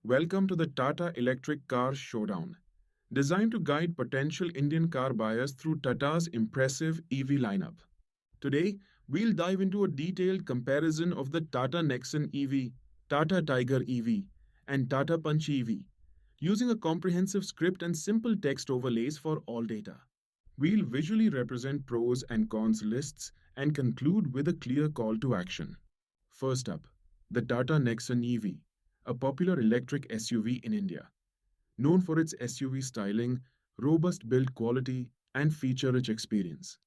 Welcome to the Tata Electric Car Showdown, designed to guide potential Indian car buyers through Tata's impressive EV lineup. Today, we'll dive into a detailed comparison of the Tata Nexon EV, Tata Tiger EV, and Tata Punch EV, using a comprehensive script and simple text overlays for all data. We'll visually represent pros and cons lists and conclude with a clear call to action. First up, the Tata Nexon EV, a popular electric SUV in India. Known for its SUV styling, robust build quality, and feature rich experience.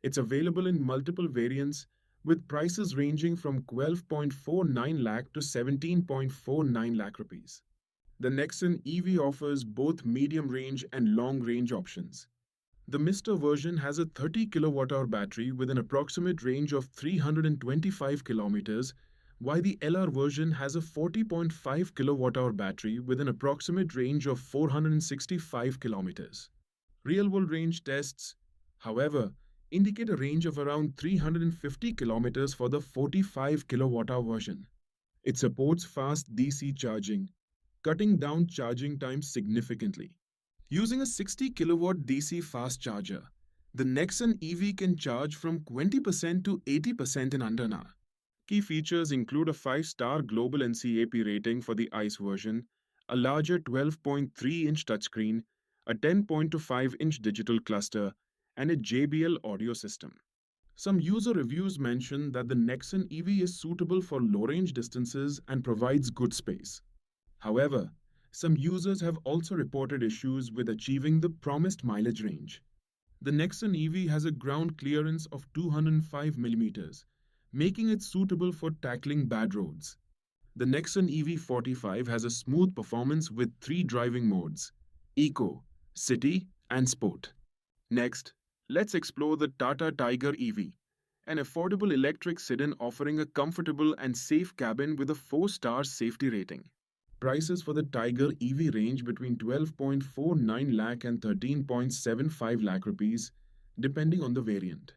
It's available in multiple variants with prices ranging from 12.49 lakh to 17.49 lakh rupees. The Nexon EV offers both medium range and long range options. The Mr. version has a 30 kWh battery with an approximate range of 325 kilometers, while the LR version has a 40.5 kWh battery with an approximate range of 465 kilometers. Real world range tests, however, indicate a range of around 350 kilometers for the 45 kWh version. It supports fast DC charging, cutting down charging time significantly. Using a 60 kilowatt DC fast charger, the Nexon EV can charge from 20% to 80% in under an hour. Key features include a 5-star global NCAP rating for the ICE version, a larger 12.3-inch touchscreen, a 10.25-inch digital cluster, and a JBL audio system. Some user reviews mention that the Nexon EV is suitable for low-range distances and provides good space. However, some users have also reported issues with achieving the promised mileage range. The Nexon EV has a ground clearance of 205 millimeters, making it suitable for tackling bad roads. The Nexon EV45 has a smooth performance with three driving modes: Eco, City, and Sport. Next, let's explore the Tata Tiger EV, an affordable electric sedan offering a comfortable and safe cabin with a 4-star safety rating. Prices for the Tiger EV range between 12.49 lakh and 13.75 lakh rupees, depending on the variant.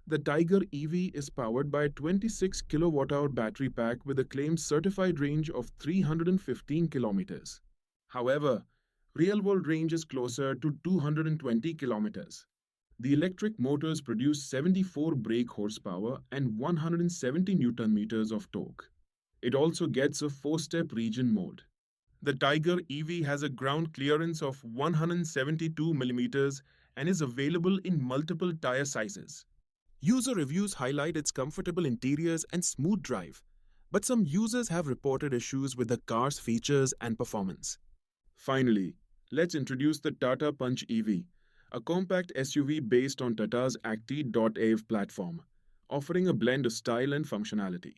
The Tiger EV is powered by a 26 kWh battery pack with a claimed certified range of 315 kilometers. However, real-world range is closer to 220 kilometers. The electric motors produce 74 brake horsepower and 170 Newton meters of torque. It also gets a 4-step regen mode. The Tiger EV has a ground clearance of 172 millimeters and is available in multiple tire sizes. User reviews highlight its comfortable interiors and smooth drive, but some users have reported issues with the car's features and performance. Finally, let's introduce the Tata Punch EV, a compact SUV based on Tata's Acti.AV platform, offering a blend of style and functionality.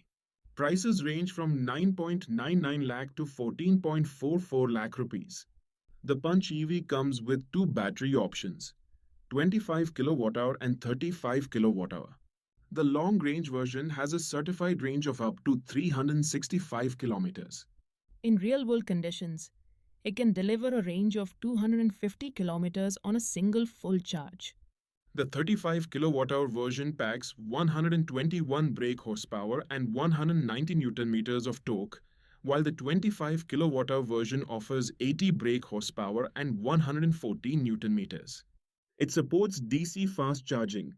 Prices range from 9.99 lakh to 14.44 lakh rupees. The Punch EV comes with two battery options, 25 kWh and 35 kWh. The long range version has a certified range of up to 365 kilometers. In real world conditions, it can deliver a range of 250 kilometers on a single full charge. The 35 kWh version packs 121 brake horsepower and 190 Newton meters of torque, while the 25 kWh version offers 80 brake horsepower and 114 Newton meters. It supports DC fast charging,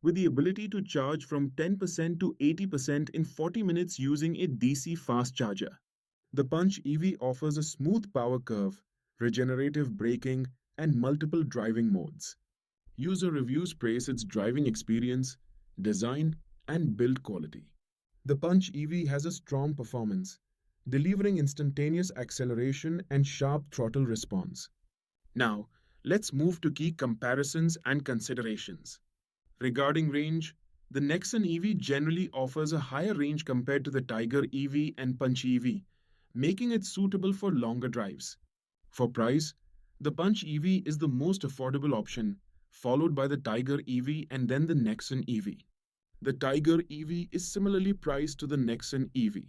with the ability to charge from 10% to 80% in 40 minutes using a DC fast charger. The Punch EV offers a smooth power curve, regenerative braking, and multiple driving modes. User reviews praise its driving experience, design, and build quality. The Punch EV has a strong performance, delivering instantaneous acceleration and sharp throttle response. Now, let's move to key comparisons and considerations. Regarding range, the Nexon EV generally offers a higher range compared to the Tiger EV and Punch EV, making it suitable for longer drives. For price, the Punch EV is the most affordable option, followed by the Tiger EV and then the Nexon EV. The Tiger EV is similarly priced to the Nexon EV.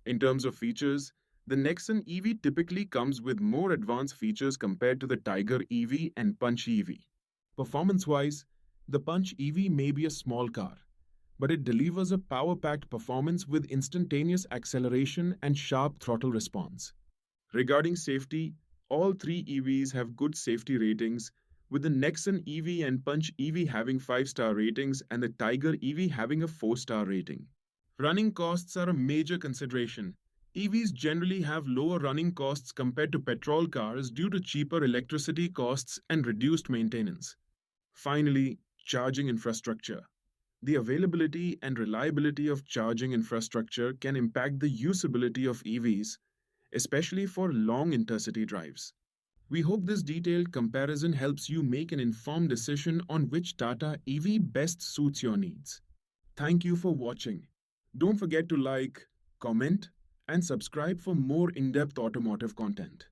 In terms of features, the Nexon EV typically comes with more advanced features compared to the Tiger EV and Punch EV. Performance-wise, the Punch EV may be a small car, but it delivers a power-packed performance with instantaneous acceleration and sharp throttle response. Regarding safety, all three EVs have good safety ratings, with the Nexon EV and Punch EV having 5-star ratings and the Tiger EV having a 4-star rating. Running costs are a major consideration. EVs generally have lower running costs compared to petrol cars due to cheaper electricity costs and reduced maintenance. Finally, charging infrastructure. The availability and reliability of charging infrastructure can impact the usability of EVs, especially for long intercity drives. We hope this detailed comparison helps you make an informed decision on which Tata EV best suits your needs. Thank you for watching. Don't forget to like, comment, and subscribe for more in depth automotive content.